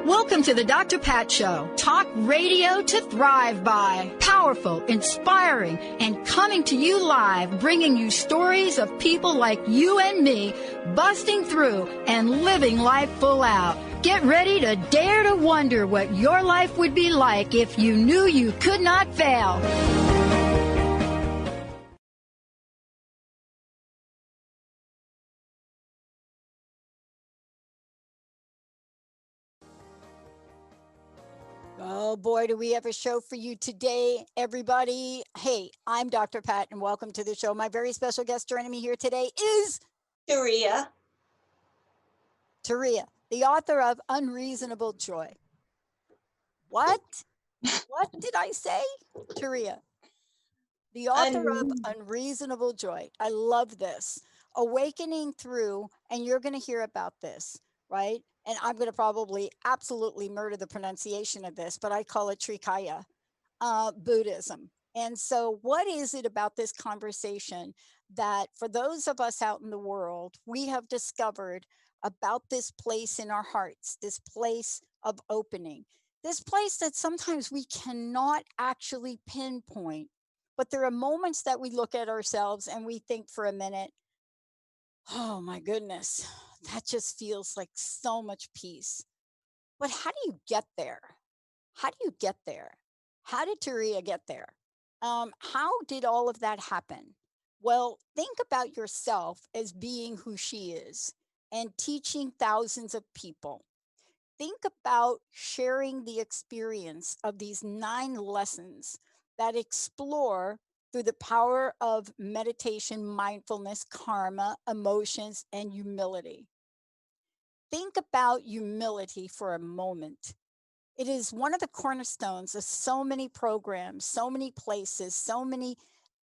Welcome to the Dr. Pat Show. Talk radio to thrive by. Powerful, inspiring, and coming to you live, bringing you stories of people like you and me, busting through and living life full out. Get ready to dare to wonder what your life would be like if you knew you could not fail. Oh boy, do we have a show for you today, everybody. Hey, I'm Dr. Pat and welcome to the show. My very special guest joining me here today is Turiya. Turiya, the author of Unreasonable Joy. What? What did I say? Turiya, the author of Unreasonable Joy. I love this. Awakening through, and you're going to hear about this, right? And I'm going to probably absolutely murder the pronunciation of this, but I call it Trikaya Buddhism. And so what is it about this conversation that for those of us out in the world, we have discovered about this place in our hearts, this place of opening, this place that sometimes we cannot actually pinpoint, but there are moments that we look at ourselves and we think for a minute, oh my goodness, that just feels like so much peace. But how do you get there? How do you get there? How did Turiya get there? How did all of that happen? Well, think about yourself as being who she is and teaching thousands of people. Think about sharing the experience of these 9 lessons that explore through the power of meditation, mindfulness, karma, emotions, and humility. Think about humility for a moment. It is one of the cornerstones of so many programs, so many places, so many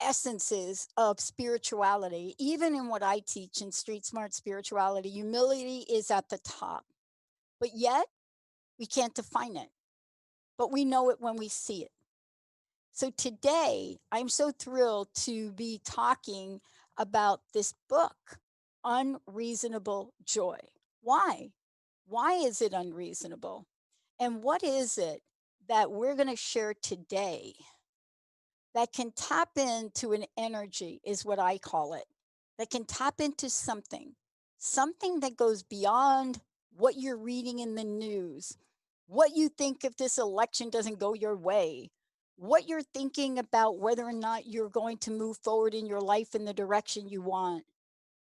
essences of spirituality. Even in what I teach in Street Smart Spirituality, humility is at the top. But yet, we can't define it. But we know it when we see it. So today, I'm so thrilled to be talking about this book, Unreasonable Joy. Why? Why is it unreasonable? And what is it that we're going to share today that can tap into an energy, is what I call it, that can tap into something that goes beyond what you're reading in the news, what you think if this election doesn't go your way, what you're thinking about whether or not you're going to move forward in your life in the direction you want.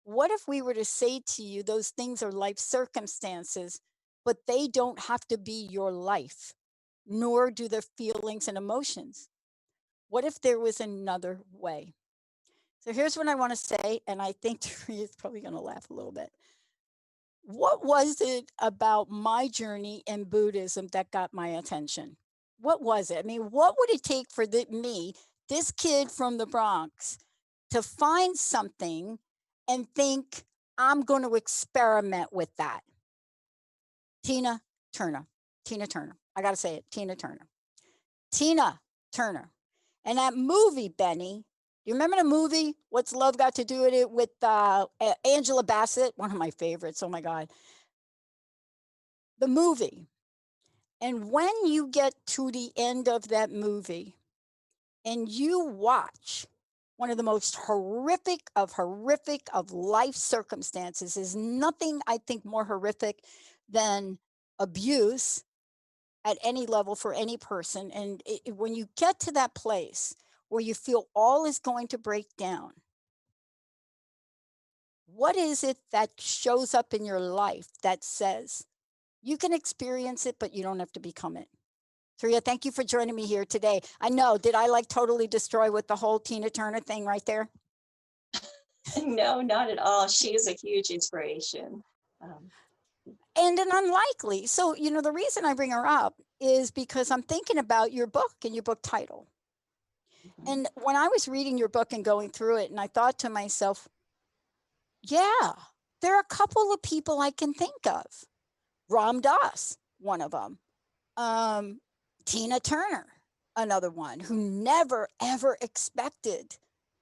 What if we were to say to you, those things are life circumstances, but they don't have to be your life, nor do the feelings and emotions. What if there was another way? So here's what I want to say, and I think Turiya is probably going to laugh a little bit. What was it about my journey in Buddhism that got my attention? What was it? I mean, what would it take for me, this kid from the Bronx, to find something and think, I'm going to experiment with that? Tina Turner. I got to say it, Tina Turner. And that movie, Benny, you remember the movie, What's Love Got to Do with It, with Angela Bassett? One of my favorites, oh my God. The movie. And when you get to the end of that movie and you watch one of the most horrific of life circumstances, is nothing, I think, more horrific than abuse at any level for any person. And when you get to that place where you feel all is going to break down, what is it that shows up in your life that says you can experience it, but you don't have to become it? Turiya, thank you for joining me here today. I know, did I like totally destroy with the whole Tina Turner thing right there? No, not at all. She is a huge inspiration. And an unlikely. So, you know, the reason I bring her up is because I'm thinking about your book and your book title. And when I was reading your book and going through it, and I thought to myself, yeah, there are a couple of people I can think of. Ram Dass, one of them. Tina Turner. another one who never, ever expected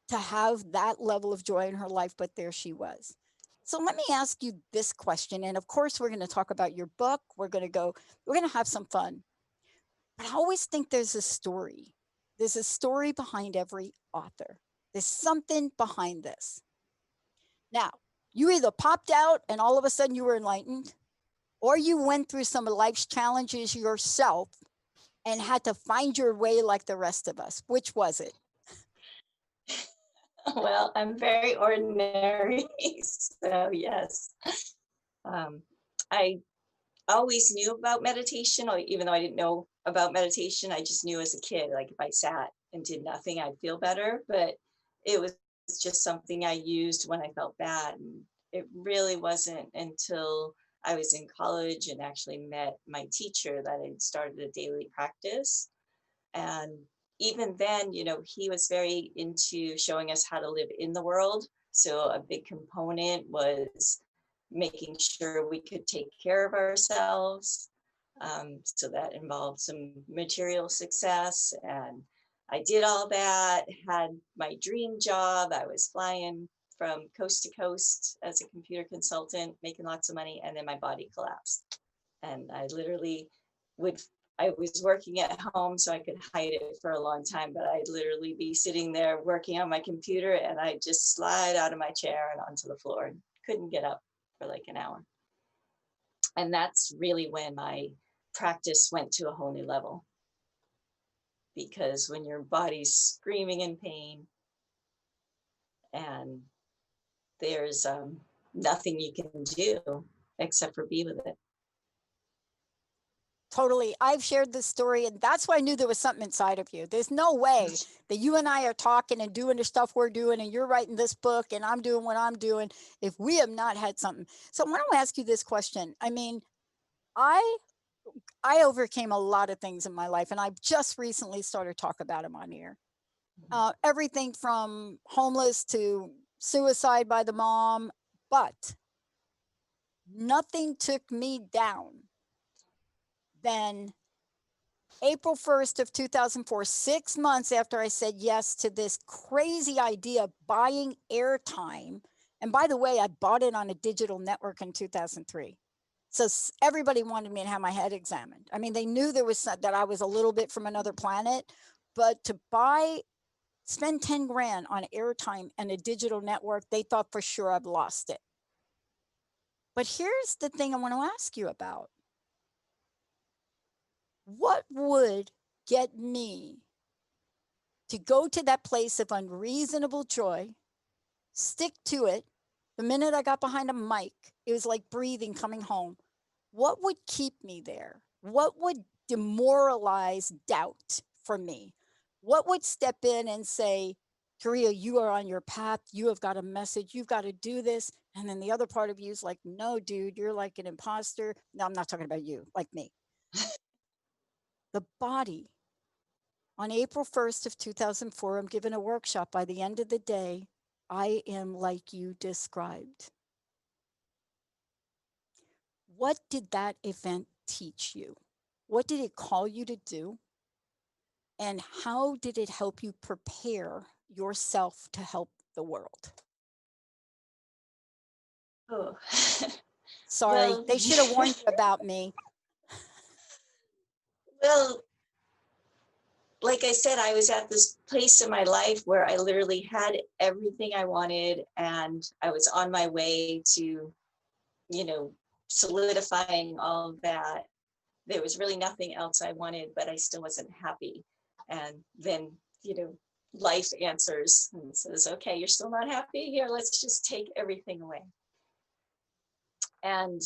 to have that level of joy in her life, but there she was. So let me ask you this question. And of course, we're going to talk about your book. We're going to have some fun. But I always think there's a story. There's a story behind every author. There's something behind this. Now, you either popped out and all of a sudden you were enlightened, or you went through some of life's challenges yourself and had to find your way like the rest of us. Which was it? Well, I'm very ordinary, so yes. I always knew about meditation, or even though I didn't know about meditation, I just knew as a kid, like if I sat and did nothing, I'd feel better. But it was just something I used when I felt bad. And it really wasn't until I was in college and actually met my teacher that I started a daily practice. And even then, he was very into showing us how to live in the world. So a big component was making sure we could take care of ourselves. So that involved some material success. And I did all that, had my dream job. I was flying from coast to coast as a computer consultant, making lots of money. And then my body collapsed. And I literally I was working at home, so I could hide it for a long time, but I'd literally be sitting there working on my computer and I'd just slide out of my chair and onto the floor and couldn't get up for like an hour. And that's really when my practice went to a whole new level. Because when your body's screaming in pain and there's nothing you can do except for be with it. Totally. I've shared this story, and that's why I knew there was something inside of you. There's no way that you and I are talking and doing the stuff we're doing, and you're writing this book, and I'm doing what I'm doing, if we have not had something. So I want to ask you this question. I mean, I overcame a lot of things in my life, and I've just recently started talking about them on here. Everything from homeless to suicide by the mom, but nothing took me down than April 1st of 2004, 6 months after I said yes to this crazy idea of buying airtime. And by the way, I bought it on a digital network in 2003. So everybody wanted me to have my head examined. I mean, they knew there was that I was a little bit from another planet, but to spend 10 grand on airtime and a digital network, they thought for sure I've lost it. But here's the thing I want to ask you about. What would get me to go to that place of unreasonable joy, stick to it? The minute I got behind a mic, it was like breathing coming home. What would keep me there? What would demoralize doubt for me? What would step in and say, Turiya, you are on your path. You have got a message. You've got to do this. And then the other part of you is like, no, dude, you're like an imposter. No, I'm not talking about you, like me. The body. On April 1st of 2004, I'm given a workshop. By the end of the day, I am like you described. What did that event teach you? What did it call you to do? And how did it help you prepare yourself to help the world? Oh. Sorry, Well, they should have warned you about me. Well, like I said, I was at this place in my life where I literally had everything I wanted, and I was on my way to, solidifying all of that. There was really nothing else I wanted, but I still wasn't happy. And then, life answers and says, okay, you're still not happy? Here, let's just take everything away. And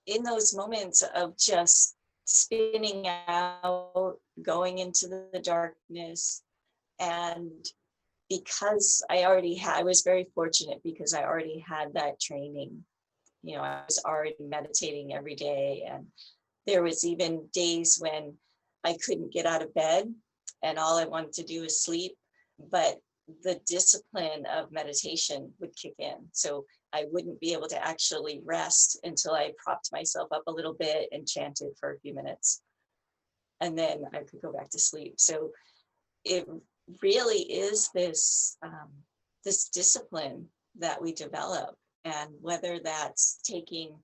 in those moments of just spinning out, going into the darkness, and because I was very fortunate because I already had that training. I was already meditating every day, and there was even days when I couldn't get out of bed and all I wanted to do was sleep, but the discipline of meditation would kick in. So I wouldn't be able to actually rest until I propped myself up a little bit and chanted for a few minutes. and then I could go back to sleep. So it really is this this discipline that we develop, and whether that's taking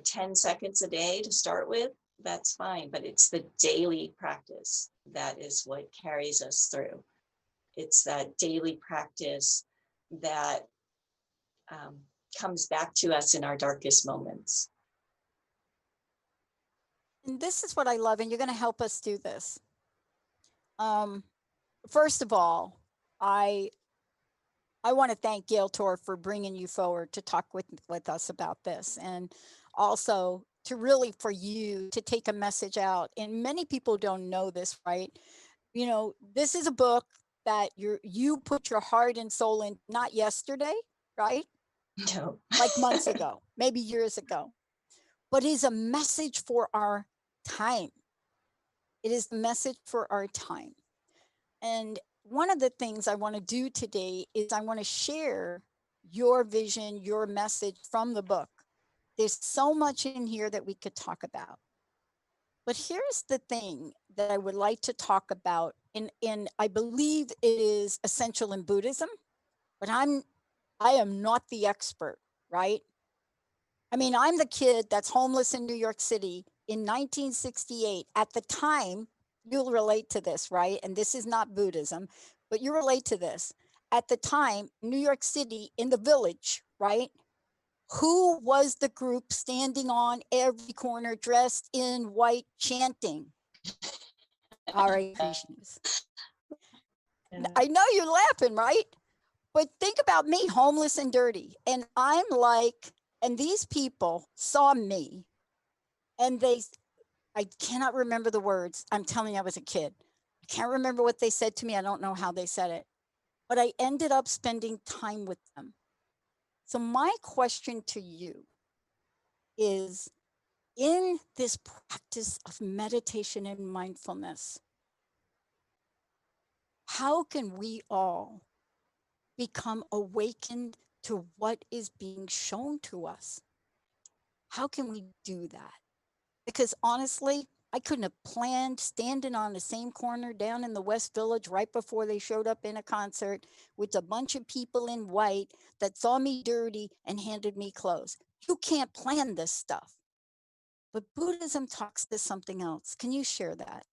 10 seconds a day to start with, that's fine, but it's the daily practice that is what carries us through. It's that daily practice that comes back to us in our darkest moments. And this is what I love, and you're going to help us do this. First of all, I want to thank Gail Tor for bringing you forward to talk with us about this, and also to really for you to take a message out. And many people don't know this, right? This is a book that you put your heart and soul in, not yesterday, right? No. Like months ago, maybe years ago, but is a message for our time. It is the message for our time. And one of the things I want to do today is I want to share your vision, your message from the book. There's so much in here that we could talk about. But here's the thing that I would like to talk about, and I believe it is essential in Buddhism, but I am not the expert, right? I mean, I'm the kid that's homeless in New York City in 1968. At the time, you'll relate to this, right? And this is not Buddhism, but you relate to this. At the time, New York City in the village, right? Who was the group standing on every corner dressed in white chanting? Hare Krishnas. I know you're laughing, right? But think about me, homeless and dirty. And I'm like, and these people saw me and I cannot remember the words. I'm telling you, I was a kid. I can't remember what they said to me. I don't know how they said it, but I ended up spending time with them. So my question to you is, in this practice of meditation and mindfulness, how can we all become awakened to what is being shown to us? How can we do that? Because honestly, I couldn't have planned standing on the same corner down in the West Village right before they showed up in a concert with a bunch of people in white that saw me dirty and handed me clothes. You can't plan this stuff. But Buddhism talks to something else. Can you share that?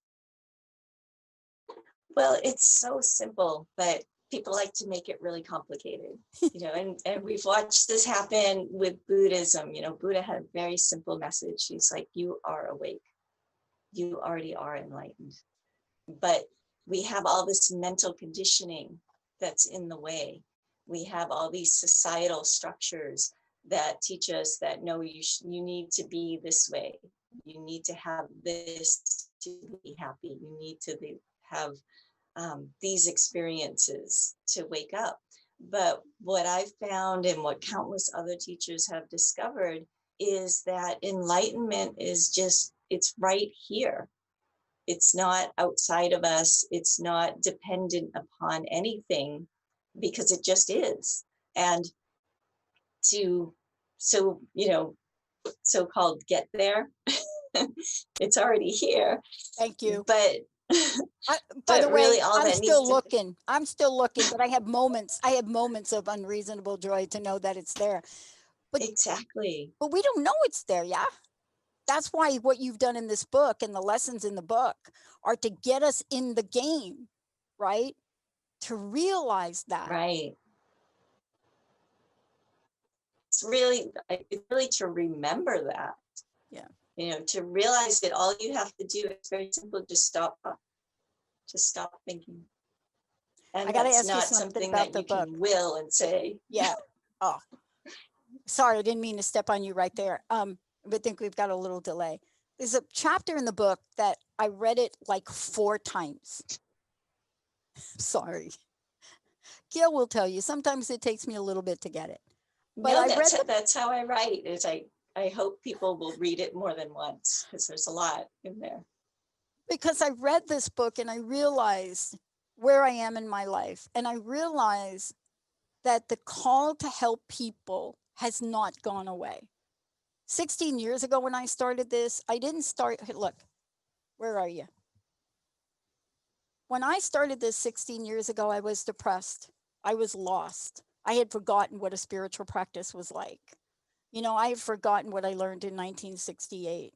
Well, it's so simple, but people like to make it really complicated, and we've watched this happen with Buddhism. Buddha had a very simple message. He's like, you are awake. You already are enlightened. But we have all this mental conditioning that's in the way. We have all these societal structures that teach us that, no, you need to be this way. You need to have this to be happy. You need to have these experiences to wake up. But what I've found and what countless other teachers have discovered is that enlightenment is it's right here. It's not outside of us. It's not dependent upon anything, because it just is. And so-called get there, it's already here. Thank you. But by the way, really I'm still looking. I'm still looking, but I have moments of unreasonable joy to know that it's there. But exactly. But we don't know it's there, yeah? That's why what you've done in this book and the lessons in the book are to get us in the game, right? To realize that. Right. It's really to remember that. Yeah. To realize that all you have to do is very simple. Just stop thinking. And I got to that's ask you not something that about the you book. can will and say. Yeah. Oh, sorry, I didn't mean to step on you right there. But I think we've got a little delay. There's a chapter in the book that I read it like 4 times. Sorry. Gail will tell you, sometimes it takes me a little bit to get it. But No, that's how I write. Is I hope people will read it more than once, because there's a lot in there. Because I read this book and I realized where I am in my life. And I realized that the call to help people has not gone away. 16 years ago when I started this, I didn't start, look, where are you? When I started this 16 years ago, I was depressed. I was lost. I had forgotten what a spiritual practice was like. I had forgotten what I learned in 1968.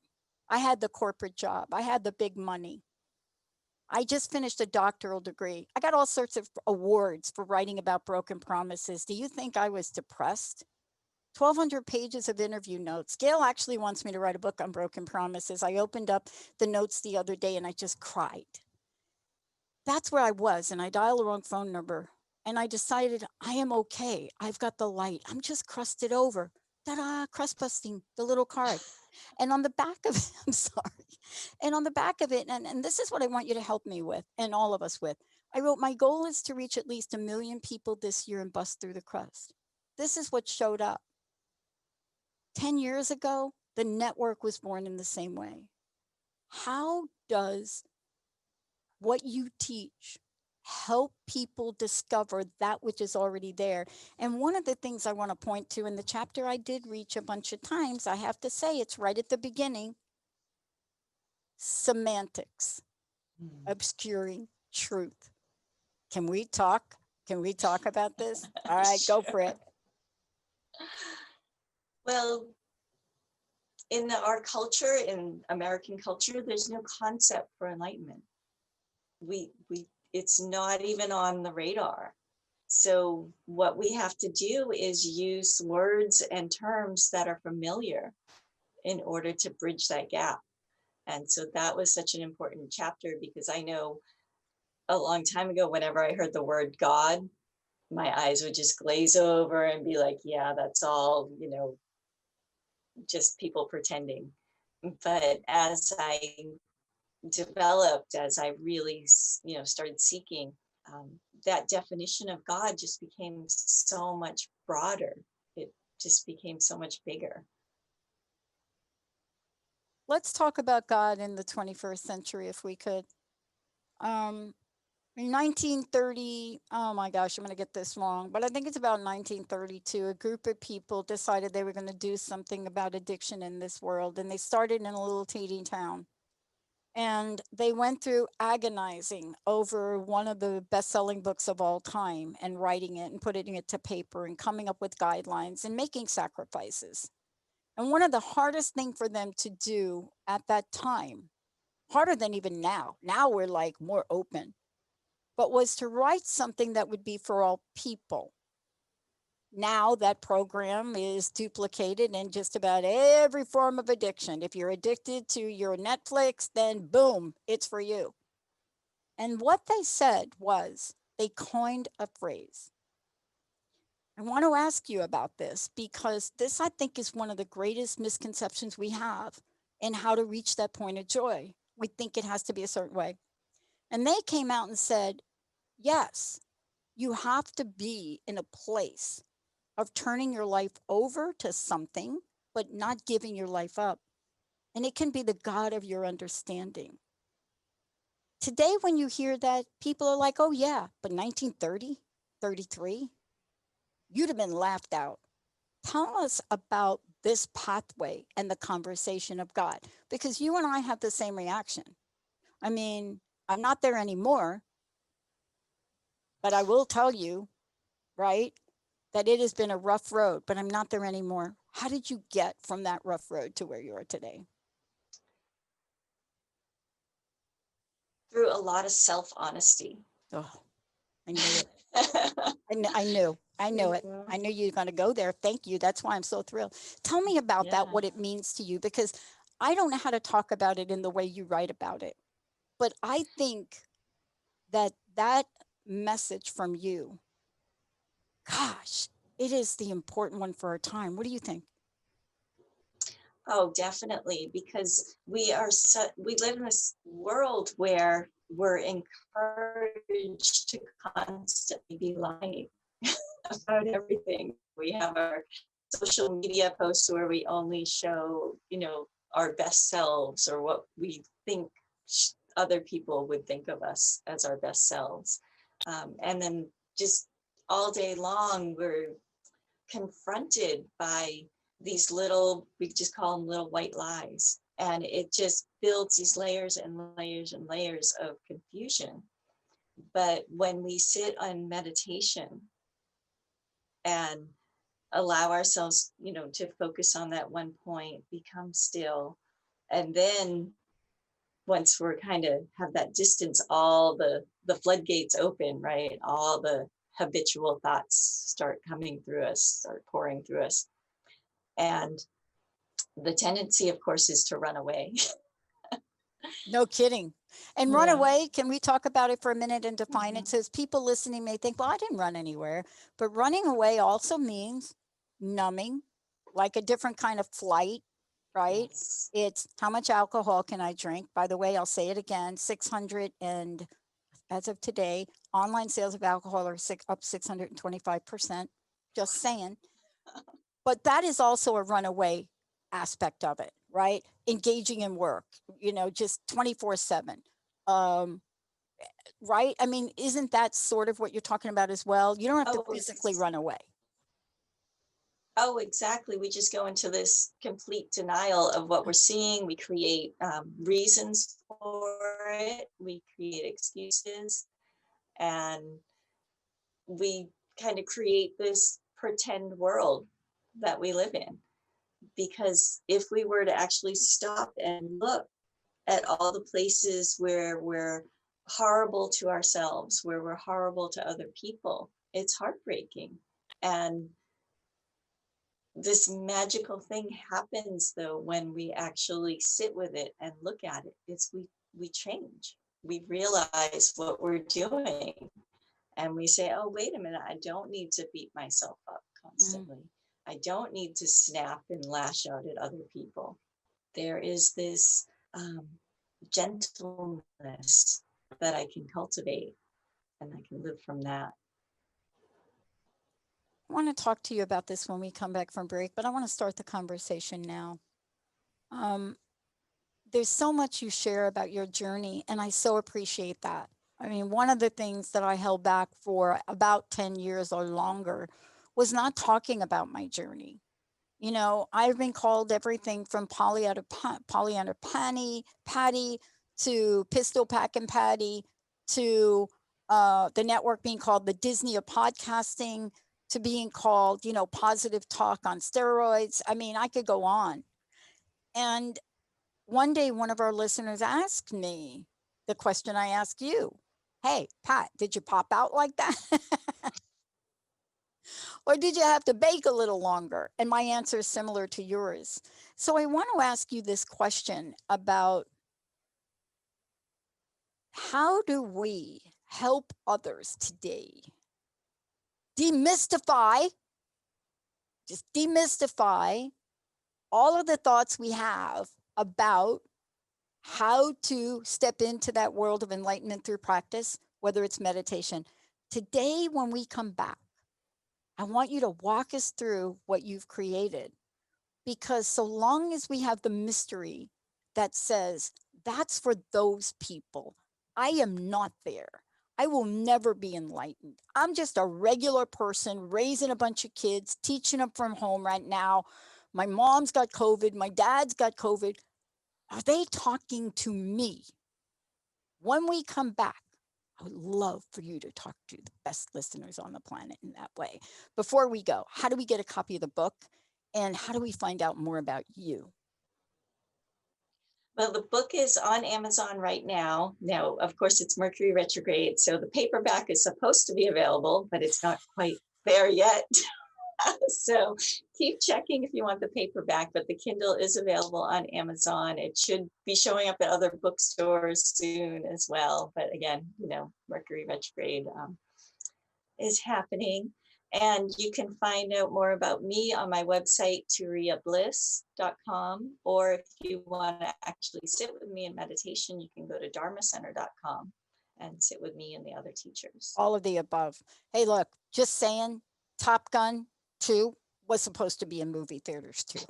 I had the corporate job. I had the big money. I just finished a doctoral degree. I got all sorts of awards for writing about broken promises. Do you think I was depressed? 1,200 pages of interview notes. Gail actually wants me to write a book on broken promises. I opened up the notes the other day and I just cried. That's where I was. And I dialed the wrong phone number. And I decided I am okay. I've got the light. I'm just crusted over. Ta-da, crust busting, the little card. And on the back of it, I'm sorry. And on the back of it, and this is what I want you to help me with, and all of us with. I wrote, my goal is to reach at least 1 million people this year and bust through the crust. This is what showed up. 10 years ago, the network was born in the same way. How does what you teach help people discover that which is already there? And one of the things I want to point to in the chapter I did reach a bunch of times, I have to say it's right at the beginning, semantics, obscuring truth. Can we talk? Can we talk about this? All right, go for it. Well, in our culture, in American culture, there's no concept for enlightenment. It's not even on the radar. So what we have to do is use words and terms that are familiar in order to bridge that gap. And so that was such an important chapter, because I know a long time ago, whenever I heard the word God, my eyes would just glaze over and be like, yeah, that's all, just people pretending. But as I developed, as I really, started seeking, that definition of God just became so much broader. It just became so much bigger. Let's talk about God in the 21st century, if we could. In 1930, oh my gosh, I'm going to get this wrong, but I think it's about 1932, a group of people decided they were going to do something about addiction in this world. And they started in a little teeny town. And they went through agonizing over one of the best-selling books of all time and writing it and putting it to paper and coming up with guidelines and making sacrifices. And one of the hardest things for them to do at that time, harder than even now we're like more open, but was to write something that would be for all people. Now that program is duplicated in just about every form of addiction. If you're addicted to your Netflix, then boom, it's for you. And what they said was they coined a phrase. I want to ask you about this because this, I think, is one of the greatest misconceptions we have in how to reach that point of joy. We think it has to be a certain way. And they came out and said, yes, you have to be in a place of turning your life over to something, but not giving your life up. And it can be the God of your understanding. Today, when you hear that, people are like, oh, yeah, but 1930, 33, you'd have been laughed out. Tell us about this pathway and the conversation of God, because you and I have the same reaction. I mean, I'm not there anymore, but I will tell you, right, that it has been a rough road, but I'm not there anymore. How did you get from that rough road to where you are today? Through a lot of self-honesty. Oh, I knew it. I knew it. I knew you were going to go there. Thank you. That's why I'm so thrilled. Tell me about that, what it means to you, because I don't know how to talk about it in the way you write about it. But I think that message from you, gosh, it is the important one for our time. What do you think? Oh, definitely, because we live in this world where we're encouraged to constantly be lying about everything. We have our social media posts where we only show, our best selves, or what we think other people would think of us as our best selves. And then just all day long, we're confronted by these little, we just call them little white lies. And it just builds these layers and layers and layers of confusion. But when we sit on meditation and allow ourselves, to focus on that one point, become still, and then once we're kind of have that distance, all the floodgates open, right? All the habitual thoughts start coming through us, start pouring through us. And the tendency, of course, is to run away. No kidding. And run Yeah. away, can we talk about it for a minute and define it? Says people listening may think, well, I didn't run anywhere. But running away also means numbing, like a different kind of flight, right? Yes. It's how much alcohol can I drink? By the way, I'll say it again, as of today, online sales of alcohol are up 625%. Just saying. But that is also a runaway aspect of it, right? Engaging in work, just 24/7. Right? I mean, isn't that sort of what you're talking about as well? You don't have to physically run away. Oh, exactly. We just go into this complete denial of what we're seeing. We create reasons for it. We create excuses, and we kind of create this pretend world that we live in. Because if we were to actually stop and look at all the places where we're horrible to ourselves, where we're horrible to other people, it's heartbreaking. And this magical thing happens though when we actually sit with it and look at it. It's we change. We realize what we're doing, and we say, oh, wait a minute, I don't need to beat myself up constantly. I don't need to snap and lash out at other people. There is this gentleness that I can cultivate, and I can live from that. I want to talk to you about this when we come back from break, but I want to start the conversation now. There's so much you share about your journey, and I so appreciate that. I mean, one of the things that I held back for about 10 years or longer was not talking about my journey. I've been called everything from Pollyanna Patty to Pistol Packin' Patty to the network being called the Disney of podcasting to being called, positive talk on steroids. I mean, I could go on. And one day, one of our listeners asked me the question I asked you. Hey, Pat, did you pop out like that? Or did you have to bake a little longer? And my answer is similar to yours. So I want to ask you this question about how do we help others today demystify all of the thoughts we have about how to step into that world of enlightenment through practice, whether it's meditation. Today, when we come back, I want you to walk us through what you've created, because so long as we have the mystery that says that's for those people, I am not there. I will never be enlightened. I'm just a regular person raising a bunch of kids, teaching them from home right now. My mom's got COVID. My dad's got COVID. Are they talking to me? When we come back, I would love for you to talk to the best listeners on the planet in that way. Before we go, how do we get a copy of the book? And how do we find out more about you? Well, the book is on Amazon right now. Now, of course, it's Mercury retrograde, so the paperback is supposed to be available, but it's not quite there yet. So keep checking if you want the paperback, but the Kindle is available on Amazon. It should be showing up at other bookstores soon as well. But again, Mercury retrograde is happening. And you can find out more about me on my website, turiyabliss.com. Or if you want to actually sit with me in meditation, you can go to dharmacenter.com and sit with me and the other teachers. All of the above. Hey, look, just saying, Top Gun 2 was supposed to be in movie theaters too.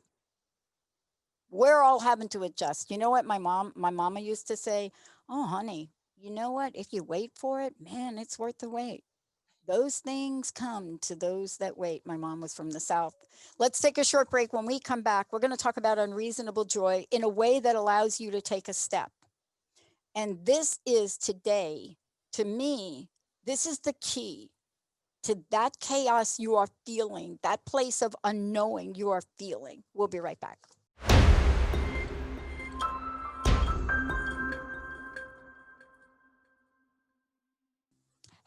We're all having to adjust. You know what my mama used to say? Oh, honey, you know what? If you wait for it, man, it's worth the wait. Those things come to those that wait. My mom was from the South. Let's take a short break. When we come back, we're going to talk about unreasonable joy in a way that allows you to take a step. And this is today, to me, this is the key to that chaos you are feeling, that place of unknowing you are feeling. We'll be right back.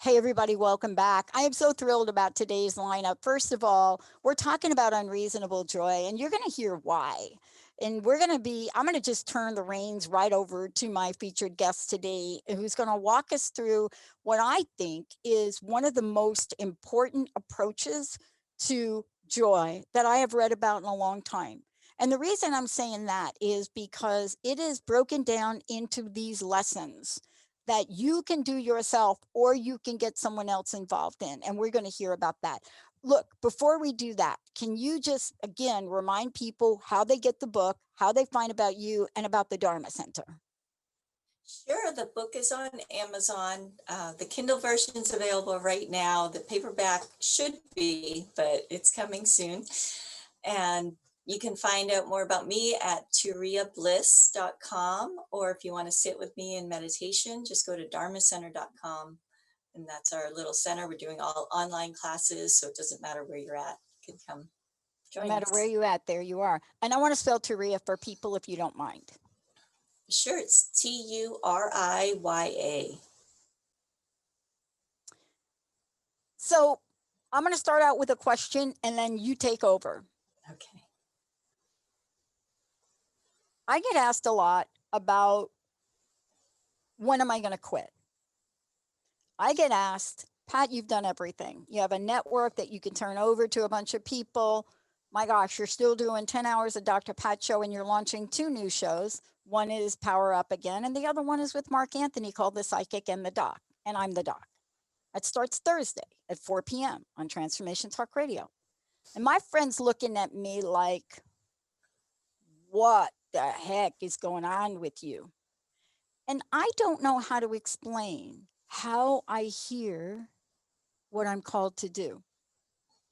Hey, everybody, welcome back. I am so thrilled about today's lineup. First of all, we're talking about unreasonable joy, and you're going to hear why. And I'm going to just turn the reins right over to my featured guest today, who's going to walk us through what I think is one of the most important approaches to joy that I have read about in a long time. And the reason I'm saying that is because it is broken down into these lessons that you can do yourself or you can get someone else involved in. And we're going to hear about that. Look, before we do that, can you just, again, remind people how they get the book, how they find about you and about the Dharma Center? Sure, the book is on Amazon. The Kindle version is available right now. The paperback should be, but it's coming soon. And you can find out more about me at turiyabliss.com, or if you want to sit with me in meditation, just go to dharmacenter.com. And that's our little center. We're doing all online classes, so it doesn't matter where you're at. You can come join us. No matter where you're at, there you are. And I want to spell Turiya for people if you don't mind. Sure, it's Turiya. So I'm going to start out with a question and then you take over. Okay. I get asked a lot about when am I going to quit? I get asked, Pat, you've done everything. You have a network that you can turn over to a bunch of people. My gosh, you're still doing 10 hours of Dr. Pat show and you're launching 2 new shows. One is Power Up Again, and the other one is with Mark Anthony called The Psychic and the Doc. And I'm the doc. It starts Thursday at 4 p.m. on Transformation Talk Radio. And my friend's looking at me like, what the heck is going on with you? And I don't know how to explain how I hear what I'm called to do.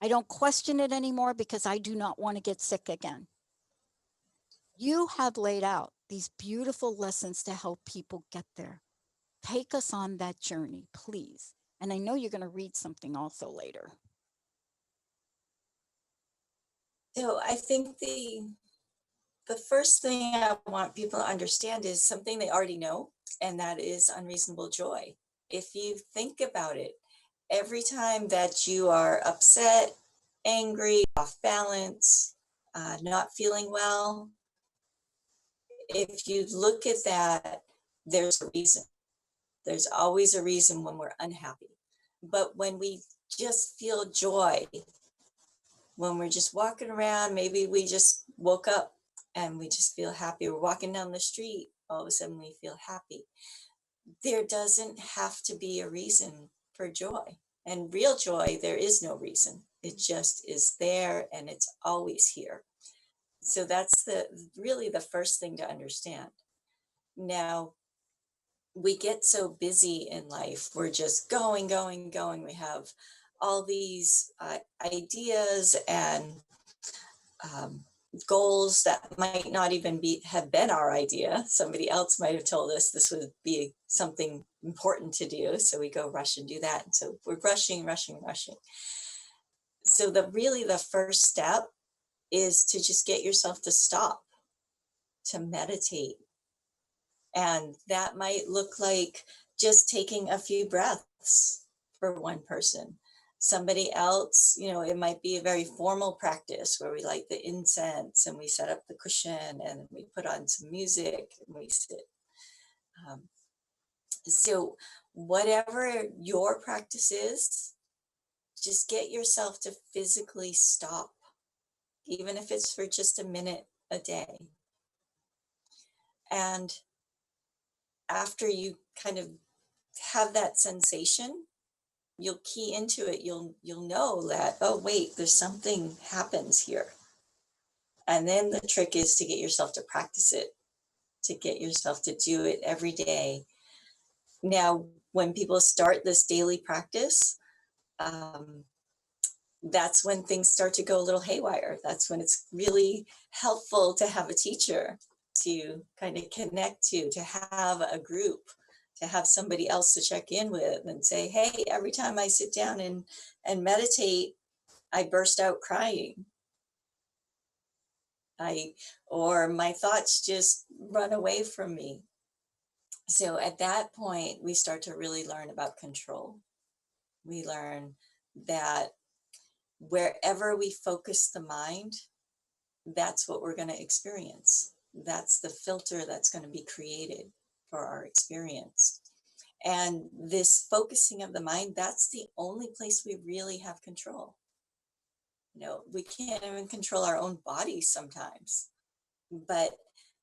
I don't question it anymore because I do not want to get sick again. You have laid out these beautiful lessons to help people get there. Take us on that journey, please. And I know you're going to read something also later. So I think the first thing I want people to understand is something they already know, and that is unreasonable joy. If you think about it, every time that you are upset, angry, off balance, not feeling well, if you look at that, there's a reason. There's always a reason when we're unhappy. But when we just feel joy, when we're just walking around, maybe we just woke up and we just feel happy. We're walking down the street, all of a sudden we feel happy. There doesn't have to be a reason for joy. And real joy, there is no reason. It just is there and it's always here. So that's really the first thing to understand. Now, we get so busy in life. We're just going. We have all these ideas and goals that might not even have been our idea. Somebody else might have told us this would be something important to do. So we go rush and do that. And so we're rushing. So the first step is to just get yourself to stop, to meditate. And that might look like just taking a few breaths for one person. Somebody else, it might be a very formal practice where we light the incense and we set up the cushion and we put on some music and we sit. So whatever your practice is, just get yourself to physically stop, even if it's for just a minute a day. And after you kind of have that sensation, you'll key into it. You'll know that, oh, wait, there's something happens here. And then the trick is to get yourself to practice it, to get yourself to do it every day. Now, when people start this daily practice, that's when things start to go a little haywire. That's when it's really helpful to have a teacher to kind of connect to have a group, to have somebody else to check in with and say, hey, every time I sit down and meditate, I burst out crying. Or my thoughts just run away from me. So at that point, we start to really learn about control. We learn that wherever we focus the mind, that's what we're going to experience. That's the filter that's going to be created for our experience. And this focusing of the mind, that's the only place we really have control. You know, we can't even control our own bodies sometimes, but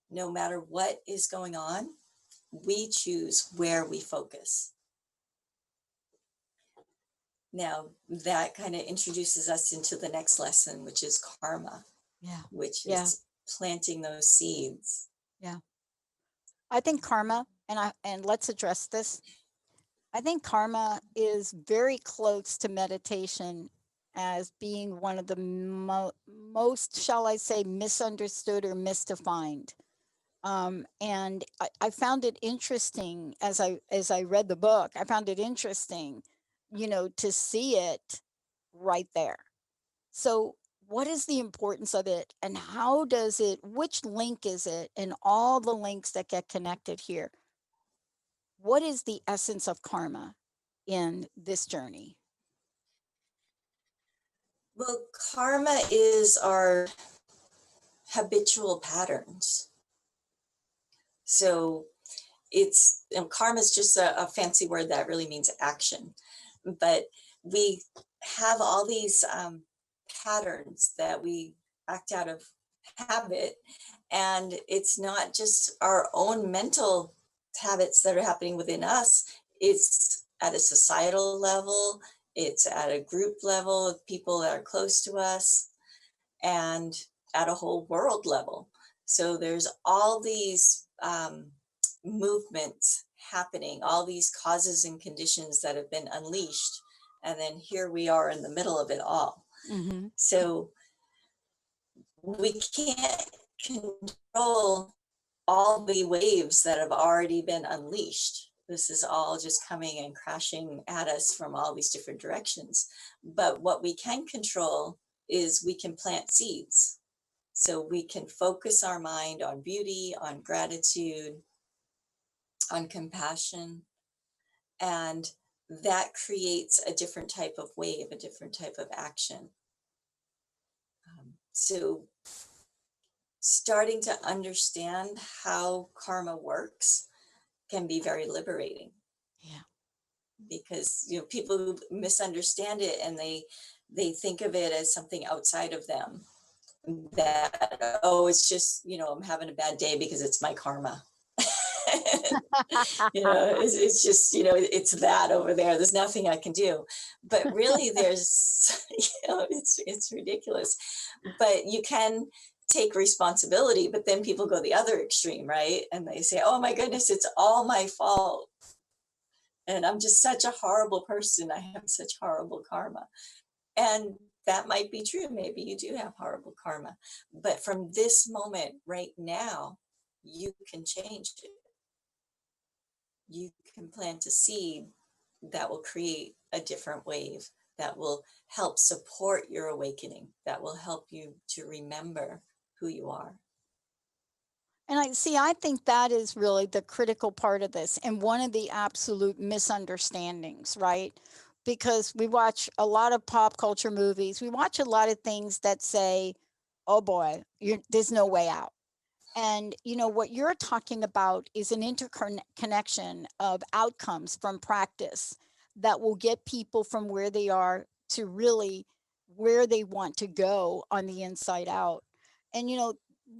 no matter what is going on, we choose where we focus. Now, that kind of introduces us into the next lesson, which is karma, which is planting those seeds. Yeah. I think karma, and let's address this. I think karma is very close to meditation as being one of the most, shall I say, misunderstood or misdefined. And I found it interesting as I read the book. I found it interesting, to see it right there. So, what is the importance of it, and how does it? Which link is it, and all the links that get connected here? What is the essence of karma in this journey? Well, karma is our habitual patterns. So karma is just a fancy word that really means action. But we have all these patterns that we act out of habit. And it's not just our own mental habits that are happening within us, it's at a societal level, it's at a group level of people that are close to us, and at a whole world level. So there's all these movements happening, all these causes and conditions that have been unleashed. And then here we are in the middle of it all. Mm-hmm. So we can't control all the waves that have already been unleashed. This is all just coming and crashing at us from all these different directions. But what we can control is we can plant seeds. So we can focus our mind on beauty, on gratitude, on compassion, and that creates a different type of wave, a different type of action. So starting to understand how karma works can be very liberating. Yeah. Because people who misunderstand it and they think of it as something outside of them, that it's just I'm having a bad day because it's my karma. It's just it's that over there, there's nothing I can do. But really there's it's ridiculous. But you can take responsibility, but then people go the other extreme, right? And they say, oh my goodness, it's all my fault, and I'm just such a horrible person, I have such horrible karma. And that might be true. Maybe you do have horrible karma, but from this moment right now, you can change it. You can plant a seed that will create a different wave, that will help support your awakening, that will help you to remember who you are. And I think that is really the critical part of this, and one of the absolute misunderstandings, right? Because we watch a lot of pop culture movies, we watch a lot of things that say, oh boy, there's no way out. And what you're talking about is an interconnection of outcomes from practice that will get people from where they are to really where they want to go on the inside out. And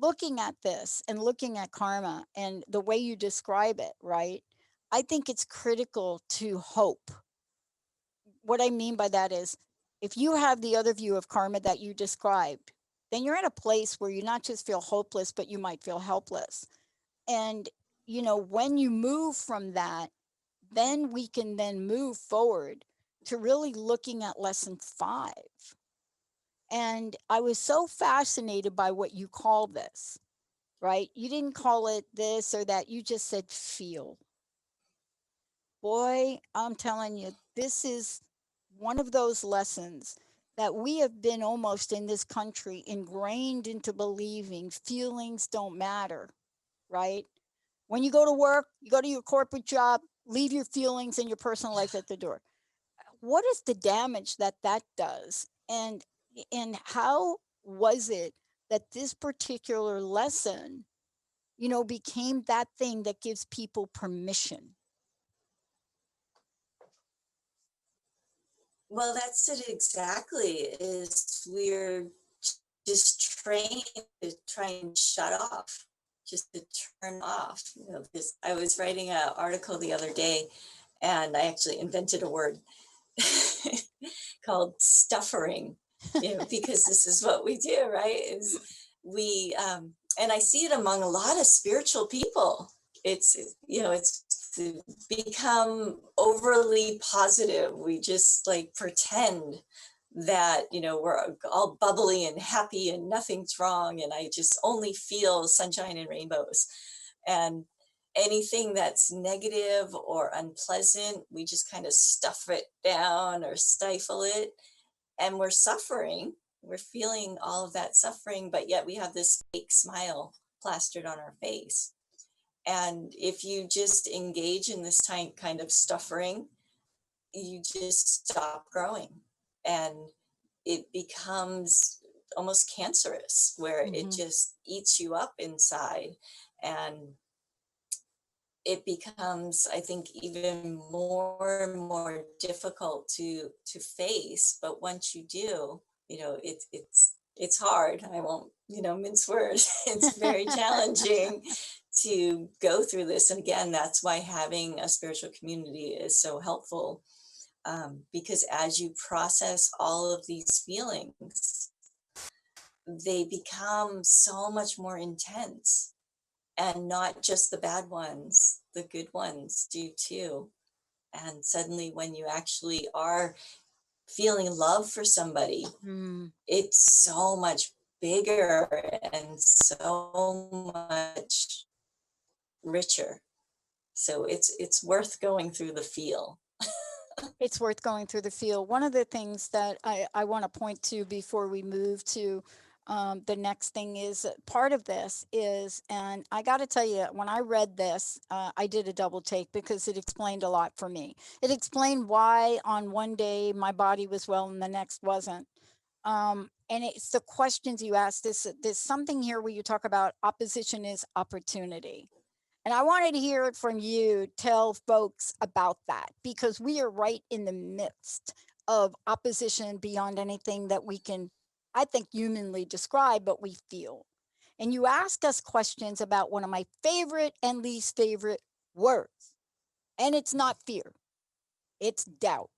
looking at this and looking at karma and the way you describe it, right? I think it's critical to hope. What I mean by that is, if you have the other view of karma that you described, then you're at a place where you not just feel hopeless, but you might feel helpless. And, when you move from that, then we can then move forward to really looking at lesson 5. And I was so fascinated by what you call this, right? You didn't call it this or that, you just said feel. Boy, I'm telling you, this is one of those lessons that we have been almost in this country ingrained into believing feelings don't matter, right? When you go to work, you go to your corporate job, leave your feelings and your personal life at the door. What is the damage that that does? And how was it that this particular lesson, became that thing that gives people permission? Well, that's it exactly. Is we're just trained to try and shut off, just to turn off. Because I was writing an article the other day, and I actually invented a word called stuffering. Because this is what we do, right? Is we and I see it among a lot of spiritual people. It's become overly positive. We just like pretend that we're all bubbly and happy and nothing's wrong, and I just only feel sunshine and rainbows. And anything that's negative or unpleasant, we just kind of stuff it down or stifle it, and we're suffering. We're feeling all of that suffering, but yet we have this fake smile plastered on our face. And if you just engage in this kind of stuffering, you just stop growing. And it becomes almost cancerous, where it Mhm. just eats you up inside. And it becomes, I think, even more and more difficult to face. But once you do, it's hard. I won't mince words. It's very challenging to go through this. And again, that's why having a spiritual community is so helpful, because as you process all of these feelings, they become so much more intense. And not just the bad ones, the good ones do too. And suddenly, when you actually are feeling love for somebody, Mm. it's so much bigger and so much richer. So it's worth going through the feel. It's worth going through the field. One of the things that I want to point to before we move to the next thing is part of this is, and I got to tell you, when I read this, I did a double take because it explained a lot for me. It explained why on one day my body was well and the next wasn't. And it's the questions you ask. There's something here where you talk about opposition is opportunity. And I wanted to hear it from you. Tell folks about that because we are right in the midst of opposition beyond anything that we can, I think, humanly describe, but we feel. And you ask us questions about one of my favorite and least favorite words. And it's not fear, it's doubt.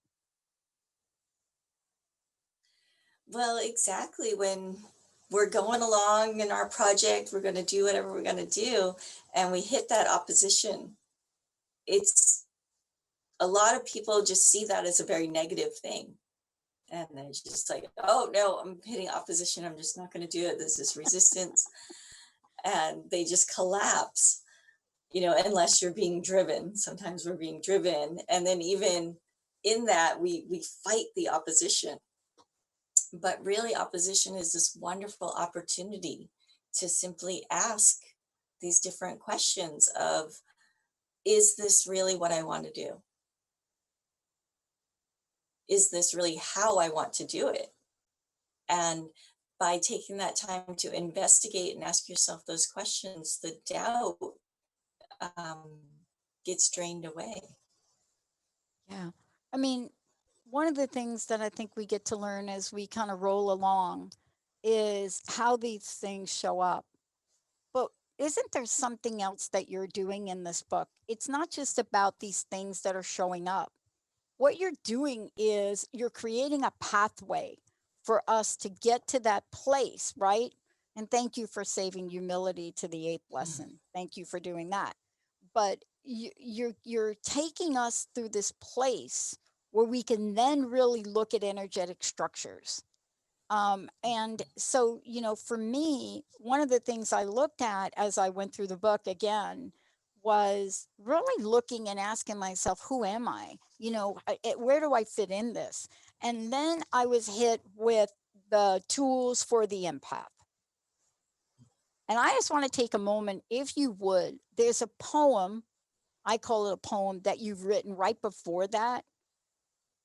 Well, exactly. When we're going along in our project, we're going to do whatever we're going to do, and we hit that opposition. It's A lot of people just see that as a very negative thing. And they're just like, oh no, I'm hitting opposition. I'm just not going to do it. This is resistance. And they just collapse, unless you're being driven. Sometimes we're being driven. And then even in that, we fight the opposition. But really, opposition is this wonderful opportunity to simply ask these different questions of, is this really what I want to do? Is this really how I want to do it? And by taking that time to investigate and ask yourself those questions, the doubt um, gets drained away. Yeah. I mean, one of the things that I think we get to learn as we kind of roll along is how these things show up. But isn't there something else that you're doing in this book? It's not just about these things that are showing up. What you're doing is you're creating a pathway for us to get to that place, right? And thank you for saving humility to the eighth lesson. Thank you for doing that. But you're taking us through this place where we can then really look at energetic structures. And so, for me, one of the things I looked at as I went through the book again was really looking and asking myself, who am I? Where do I fit in this? And then I was hit with the tools for the empath. And I just want to take a moment, if you would. There's a poem, I call it a poem, that you've written right before that.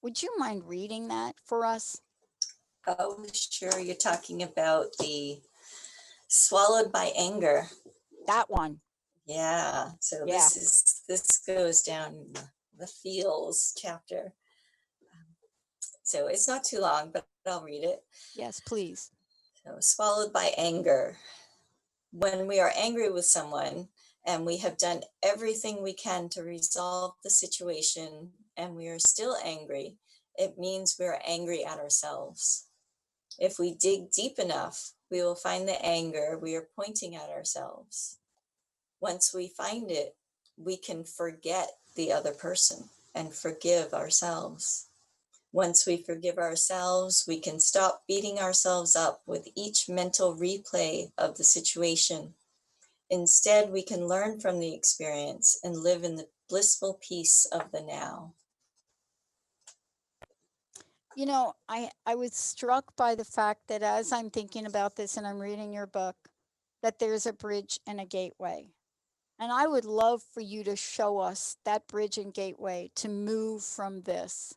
Would you mind reading that for us? Oh, sure. You're talking about the swallowed by anger. That one. Yeah. So Yeah. this goes down the feels chapter. So it's not too long, but I'll read it. Yes, please. So, swallowed by anger. When we are angry with someone and we have done everything we can to resolve the situation and we are still angry, it means we are angry at ourselves. If we dig deep enough, we will find the anger we are pointing at ourselves. Once we find it, we can forget the other person and forgive ourselves. Once we forgive ourselves, we can stop beating ourselves up with each mental replay of the situation. Instead, we can learn from the experience and live in the blissful peace of the now. I was struck by the fact that as I'm thinking about this and I'm reading your book, that there's a bridge and a gateway. And I would love for you to show us that bridge and gateway to move from this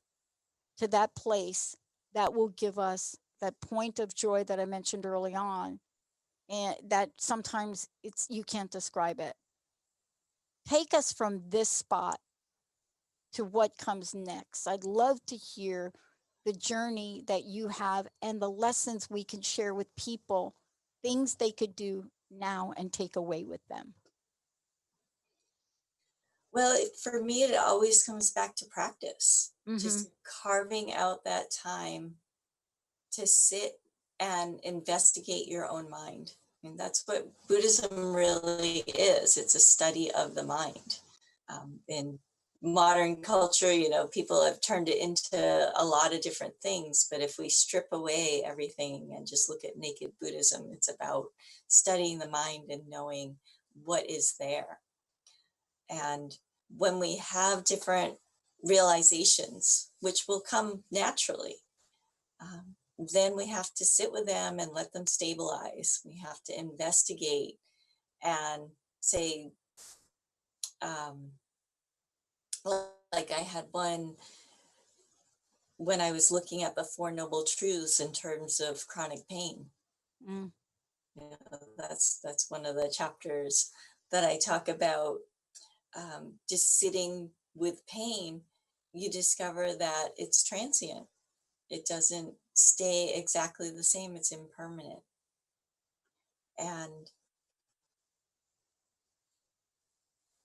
to that place that will give us that point of joy that I mentioned early on, and that sometimes you can't describe it. Take us from this spot to what comes next. I'd love to hear the journey that you have and the lessons we can share with people, things they could do now and take away with them. Well, for me, it always comes back to practice, just carving out that time to sit and investigate your own mind. I mean, that's what Buddhism really is. It's a study of the mind. In modern culture, people have turned it into a lot of different things. But if we strip away everything and just look at naked Buddhism, it's about studying the mind and knowing what is there. And when we have different realizations, which will come naturally, then we have to sit with them and let them stabilize. We have to investigate and say, like I had one when I was looking at the Four Noble Truths in terms of chronic pain. That's one of the chapters that I talk about. Just sitting with pain, you discover that it's transient. It doesn't stay exactly the same. It's impermanent. And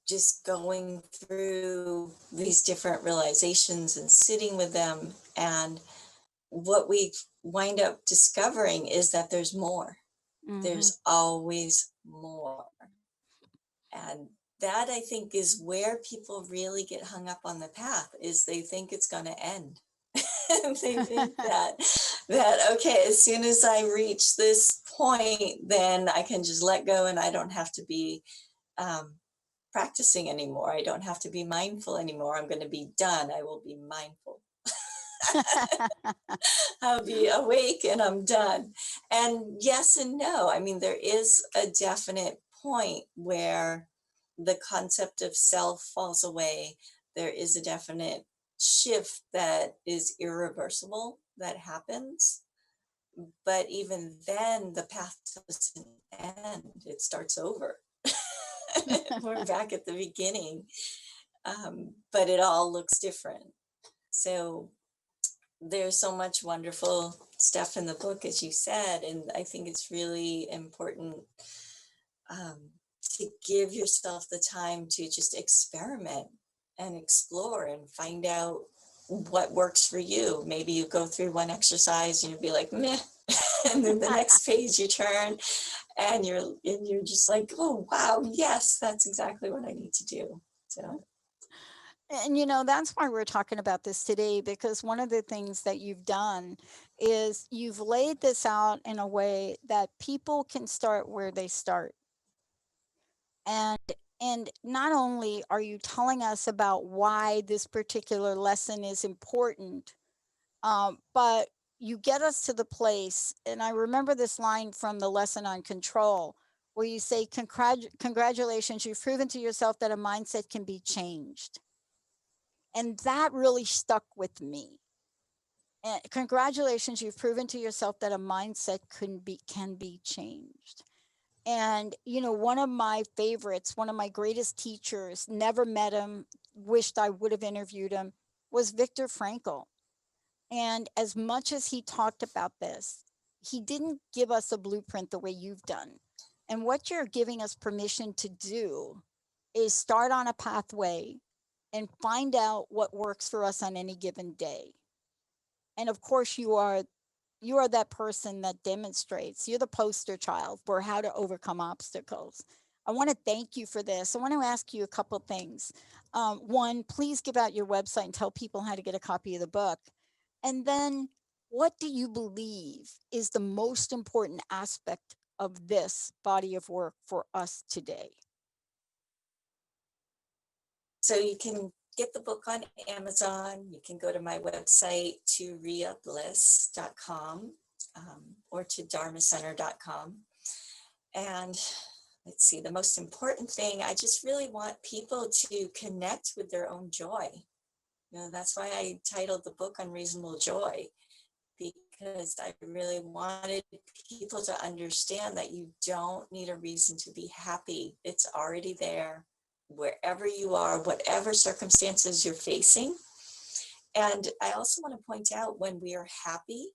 just going through these different realizations and sitting with them, and what we wind up discovering is that there's more. There's always more. And that, I think, is where people really get hung up on the path, is they think it's going to end. They think that okay, as soon as I reach this point, then I can just let go and I don't have to be practicing anymore. I don't have to be mindful anymore. I'm going to be done. I will be mindful. I'll be awake and I'm done. And yes and no. I mean, there is a definite point where the concept of self falls away. There is a definite shift that is irreversible that happens. But even then, the path doesn't end. It starts over. We're back at the beginning. But it all looks different. So there's so much wonderful stuff in the book, as you said, and I think it's really important to give yourself the time to just experiment and explore and find out what works for you. Maybe you go through one exercise and you'll be like, meh, and then the next page you turn and you're just like, oh wow, yes, that's exactly what I need to do. So And that's why we're talking about this today, because one of the things that you've done is you've laid this out in a way that people can start where they start. And not only are you telling us about why this particular lesson is important, but you get us to the place, and I remember this line from the lesson on control, where you say, congratulations, you've proven to yourself that a mindset can be changed. And that really stuck with me. And congratulations, you've proven to yourself that a mindset can be changed. And one of my favorites, one of my greatest teachers, never met him, wished I would have interviewed him, was Viktor Frankl. And as much as he talked about this, he didn't give us a blueprint the way you've done. And what you're giving us permission to do is start on a pathway and find out what works for us on any given day. And of course, you are that person that demonstrates. You're the poster child for how to overcome obstacles. I want to thank you for this. I want to ask you a couple things. One, please give out your website and tell people how to get a copy of the book. And then, what do you believe is the most important aspect of this body of work for us today? So you can get the book on Amazon. You can go to my website, turiyabliss.com, or to dharmacenter.com. And let's see, the most important thing, I just really want people to connect with their own joy. That's why I titled the book Unreasonable Joy, because I really wanted people to understand that you don't need a reason to be happy. It's already there, wherever you are, whatever circumstances you're facing. And I also want to point out, when we are happy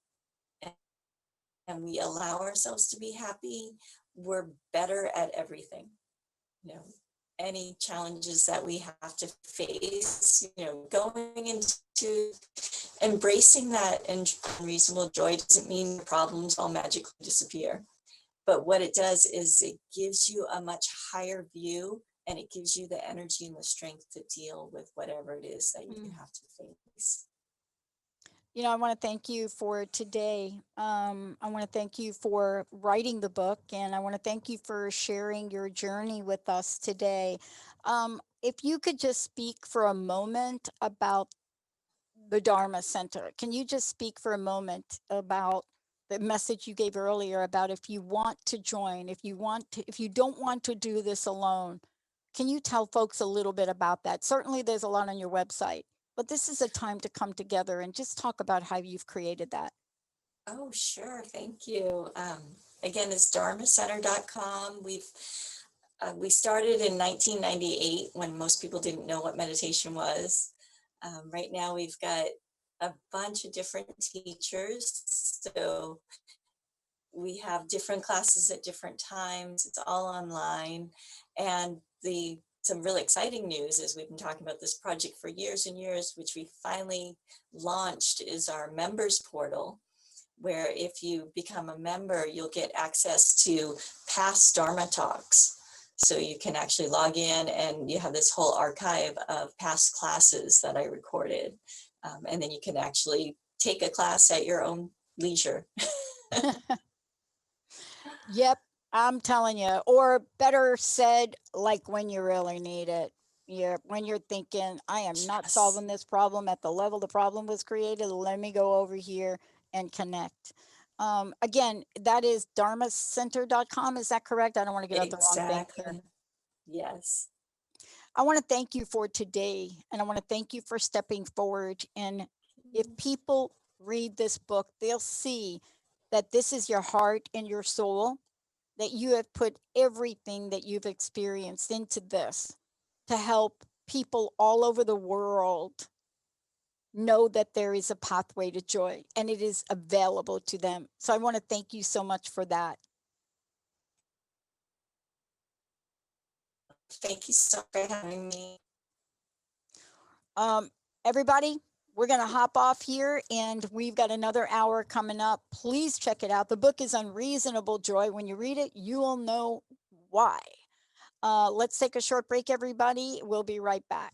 and we allow ourselves to be happy, we're better at everything. Any challenges that we have to face, going into embracing that unreasonable joy doesn't mean problems all magically disappear. But what it does is it gives you a much higher view, and it gives you the energy and the strength to deal with whatever it is that you have to face. I want to thank you for today. I want to thank you for writing the book, and I want to thank you for sharing your journey with us today. If you could just speak for a moment about the Dharma Center, can you just speak for a moment about the message you gave earlier about if you want to join, if you don't want to do this alone? Can you tell folks a little bit about that? Certainly there's a lot on your website, but this is a time to come together and just talk about how you've created that. Oh, sure. Thank you. Again, it's dharmacenter.com. We started in 1998, when most people didn't know what meditation was. Right now we've got a bunch of different teachers. So we have different classes at different times. It's all online. And some really exciting news is we've been talking about this project for years and years, which we finally launched, is our members portal, where if you become a member, you'll get access to past Dharma talks. So you can actually log in and you have this whole archive of past classes that I recorded. And then you can actually take a class at your own leisure. Yep, I'm telling you, or better said, like when you really need it. When you're thinking, I am not solving this problem at the level the problem was created, let me go over here and connect. Again, that is dharmacenter.com. Is that correct? I don't want to get out the wrong thing here. Yes. I want to thank you for today, and I want to thank you for stepping forward. And if people read this book, they'll see that this is your heart and your soul, that you have put everything that you've experienced into this to help people all over the world know that there is a pathway to joy and it is available to them. So I want to thank you so much for that. Thank you so much for having me. Everybody, we're going to hop off here, and we've got another hour coming up. Please check it out. The book is Unreasonable Joy. When you read it, you will know why. Let's take a short break, everybody. We'll be right back.